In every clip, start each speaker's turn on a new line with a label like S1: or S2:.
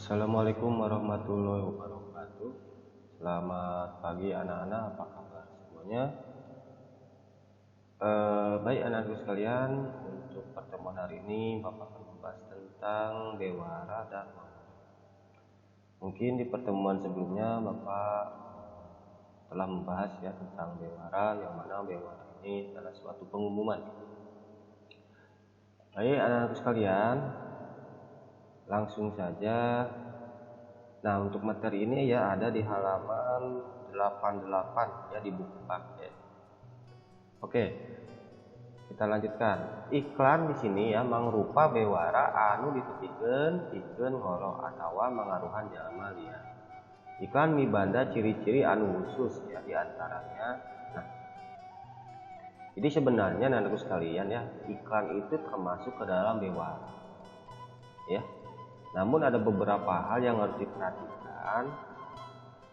S1: Assalamualaikum warahmatullahi wabarakatuh. Selamat pagi anak-anak, apa kabar semuanya? Baik anak-anakku sekalian, untuk pertemuan hari ini Bapak akan membahas tentang bewara dan wawara. Mungkin di pertemuan sebelumnya Bapak telah membahas ya tentang bewara, yang mana bewara ini adalah suatu pengumuman. Baik anak-anakku sekalian, langsung saja. Nah, untuk materi ini ya ada di halaman 88 ya di buku paket. Oke. Kita lanjutkan. Iklan di sini ya mangrupa bewara anu ditepikeun pikeun ngolo atawa mangaruhan jalma liar. Iklan mibanda ciri-ciri anu khusus ya di antaranya. Nah, jadi sebenarnya anak-anakku sekalian ya, iklan itu termasuk ke dalam bewara. Ya. Namun ada beberapa hal yang harus diperhatikan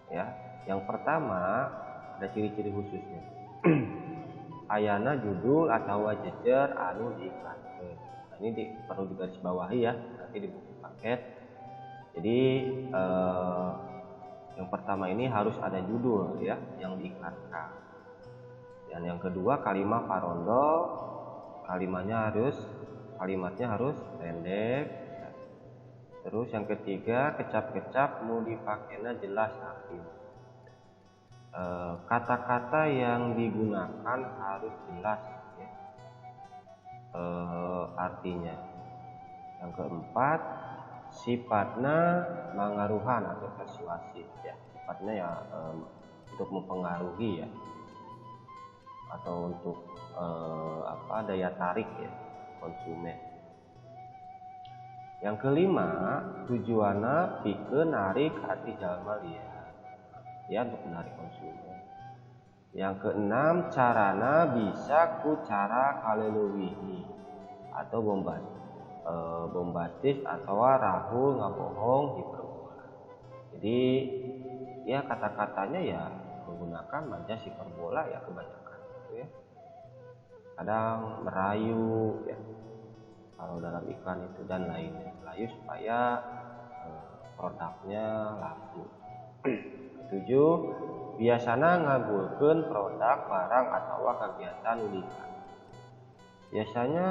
S1: ya. Yang pertama ada ciri-ciri khususnya. Ayana judul atau jejer anu diiklankeun. Nah, ini perlu digarisbawahi ya nanti di buku paket. Jadi yang pertama ini harus ada judul ya yang diiklankan. Dan yang kedua kalimat parondo, kalimatnya harus pendek. Terus yang ketiga kecap-kecap mau dipakainya jelas rapi. Kata-kata yang digunakan harus jelas ya. Artinya. Yang keempat sifatnya mengaruhan atau persuasif ya. Sifatnya ya untuk mempengaruhi ya, atau untuk daya tarik ya konsumen. Yang kelima tujuannya pikeun narik hati jalma liar ya, untuk menarik konsumen. Yang keenam carana bisa ku cara kaleuweuhi atau bombastis atau rahul ngabohong hiperbola. Jadi ya kata-katanya ya menggunakan majas hiperbola ya kebanyakan gitu ya. Kadang merayu ya kalau dalam iklan itu dan lainnya, merayu supaya produknya laku. 7. Biasana ngagulkeun produk barang atau kegiatan iklan. Biasanya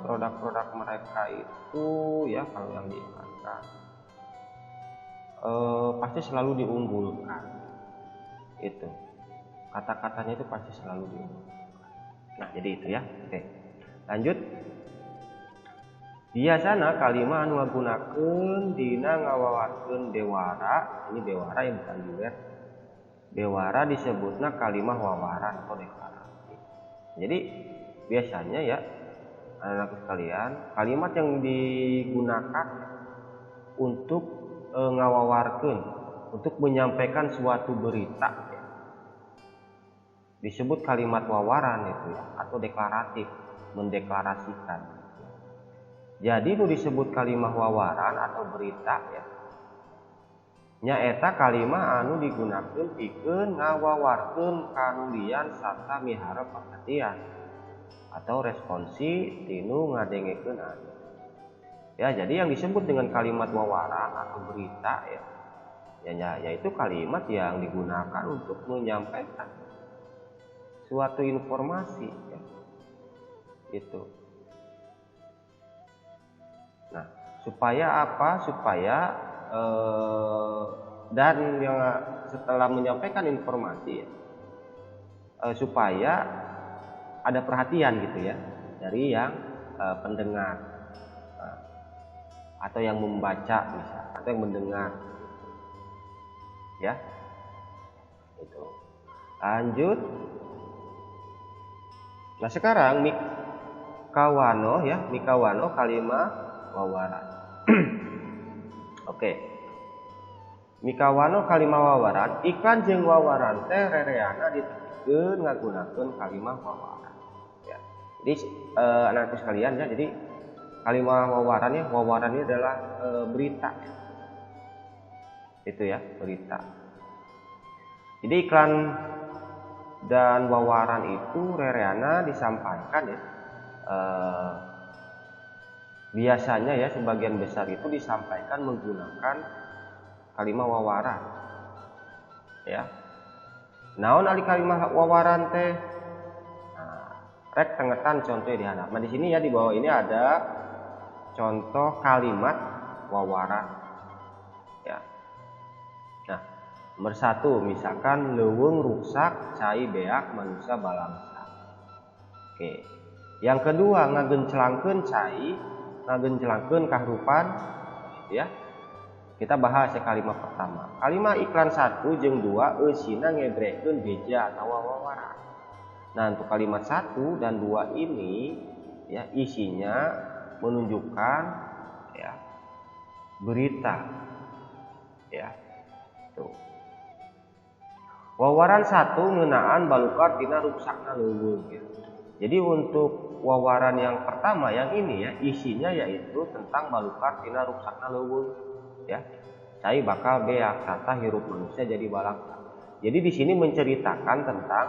S1: produk-produk mereka itu ya kalau yang diiklankan pasti selalu diunggulkan. Itu kata-katanya itu pasti selalu diunggulkan. Nah, jadi itu ya. Oke. Lanjut. Biasana kalimat anu ngagunakeun dina ngawawarkeun bewara, ini bewara yang bukan duet. Bewara disebutna kalimat wawaran atau deklarasi. Jadi biasanya ya anak-anak sekalian, kalimat yang digunakan untuk ngawawarkeun, untuk menyampaikan suatu berita ya, disebut kalimat wawaran itu ya, atau deklaratif, mendeklarasikan. Jadi nu disebut kalimat wawaran atau berita ya, nyaeta kalimat anu digunakeun pikeun ngawawarkeun kanulian sarta miharep perhatian atau responsi tinu ngadengekeun anu. Ya, jadi yang disebut dengan kalimat wawaran atau berita ya, yaitu kalimat yang digunakan untuk menyampaikan suatu informasi ya. Itu. Nah, supaya apa? Supaya dan yang setelah menyampaikan informasi ya, supaya ada perhatian gitu ya dari yang pendengar atau yang membaca misalnya, atau yang mendengar ya. Itu. Lanjut. Nah, sekarang mikawano kalimat wawaran. Oke. Mikawano kalimat wawaran, iklan jeung wawaran teh rereana ditepikeun ngagunakeun kalimat wawaran. Ya. Jadi anak-anak sekalian ya, jadi kalimat wawaran ini adalah berita. Itu ya, berita. Jadi iklan dan wawaran itu rereana disampaikan ya biasanya ya sebagian besar itu disampaikan menggunakan kalimat wawaran. Ya. Naon ari kalimat wawaran teh? Nah, rek tengetan contoh di halaman. Di sini ya di bawah ini ada contoh kalimat wawaran. Ya. Nah, nomor 1 misalkan leuweung ruksak cai beak manusia balangsa. Oke. Yang kedua ngagenclangkeun cai, ngagenclangkeun kahrupan, ya. Kita bahas ya kalimat pertama. Kalimat iklan 1 jeung 2 eusina ngebrekeun beja atau wawaran. Nah, untuk kalimat 1 dan 2 ini ya isinya menunjukkan ya berita. Ya. Tuh. Wawaran 1 ngeunaan balukar tina ruksakna leuweung gitu. Jadi untuk wawaran yang pertama yang ini ya isinya yaitu tentang balukar tina ruksakna leuweung ya. Cai bakal beak tata hirup manusia jadi balangsa. Jadi di sini menceritakan tentang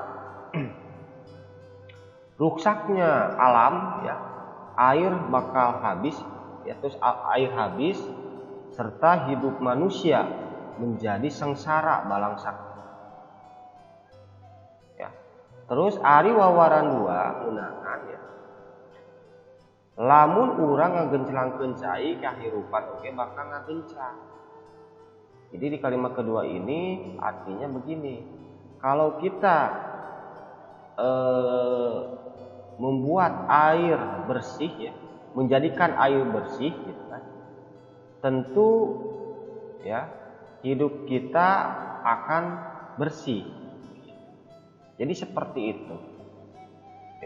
S1: ruksaknya alam ya. Air bakal habis ya, terus air habis serta hidup manusia menjadi sengsara balangsa. Ya. Terus ari wawaran 2 ngeunaan ya. Lamun urang ngagenclangkeun cai kahirupan oke bakal ngagenclang. Jadi di kalimat kedua ini artinya begini. Kalau kita membuat air bersih ya, menjadikan air bersih gitu kan. Tentu ya hidup kita akan bersih. Jadi seperti itu.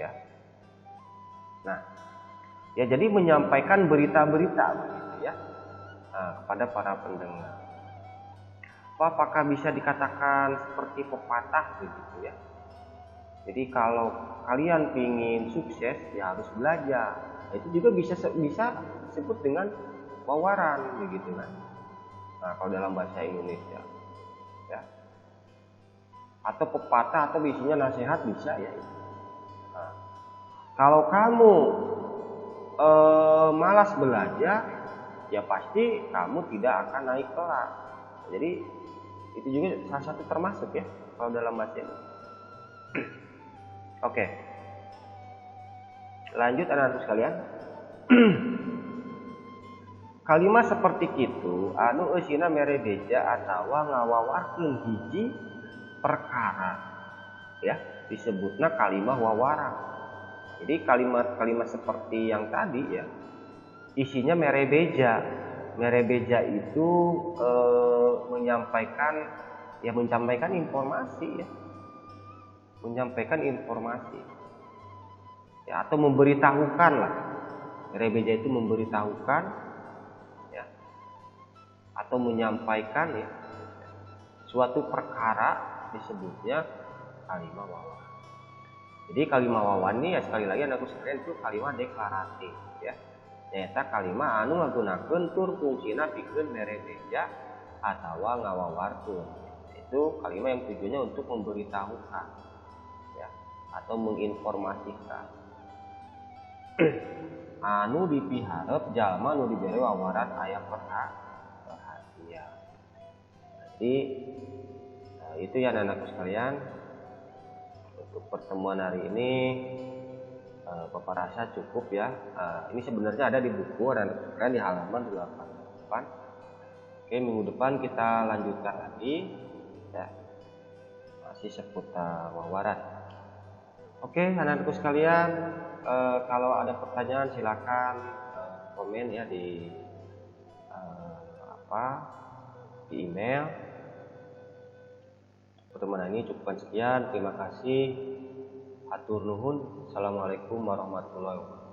S1: Ya. Nah, ya jadi menyampaikan berita-berita begitu ya. Kepada para pendengar. Apakah bisa dikatakan seperti pepatah begitu ya. Jadi kalau kalian ingin sukses ya harus belajar. Itu juga bisa disebut dengan wawaran begitu kan. Nah, kalau dalam bahasa Indonesia ya. Atau pepatah atau isinya nasihat bisa ya. Nah, kalau kamu malas belajar ya pasti kamu tidak akan naik kelas. Jadi itu juga salah satu termasuk ya kalau dalam bahasa ini. Oke. Lanjut anak-anak sekalian. Kalimat seperti itu anu eusina mere beja atawa ngawawarkeun hiji perkara ya disebutna kalimat wawaran. Jadi kalimat-kalimat seperti yang tadi ya isinya mere beja. Mere beja itu menyampaikan informasi ya. Menyampaikan informasi. Ya atau memberitahukan lah. Mere beja itu memberitahukan ya. Atau menyampaikan ya suatu perkara disebutnya kalimat wawaran. Jadi kalimat wawaran ini ya sekali lagi anakku sekalian itu kalimat deklaratif ya. Nyata kalimat anu ngagunakeun tur fungsina pikeun mere beja atawa ngawawarkeun. Itu kalimat yang tujuannya untuk memberitahukan ya atau menginformasikan. Anu dipiharep jalma nu dibere wawaran aya perhatian. Jadi itu ya anak-anakku sekalian untuk pertemuan hari ini Bapak rasa cukup ya. Ini sebenarnya ada di buku dan di halaman 88. Oke, minggu depan kita lanjutkan lagi ya. Masih seputar wawaran. Oke, anak-anakku sekalian, kalau ada pertanyaan silakan komen ya di di email. Pertemuan ini cukupkan sekian. Terima kasih. Hatur nuhun. Assalamualaikum warahmatullahi wabarakatuh.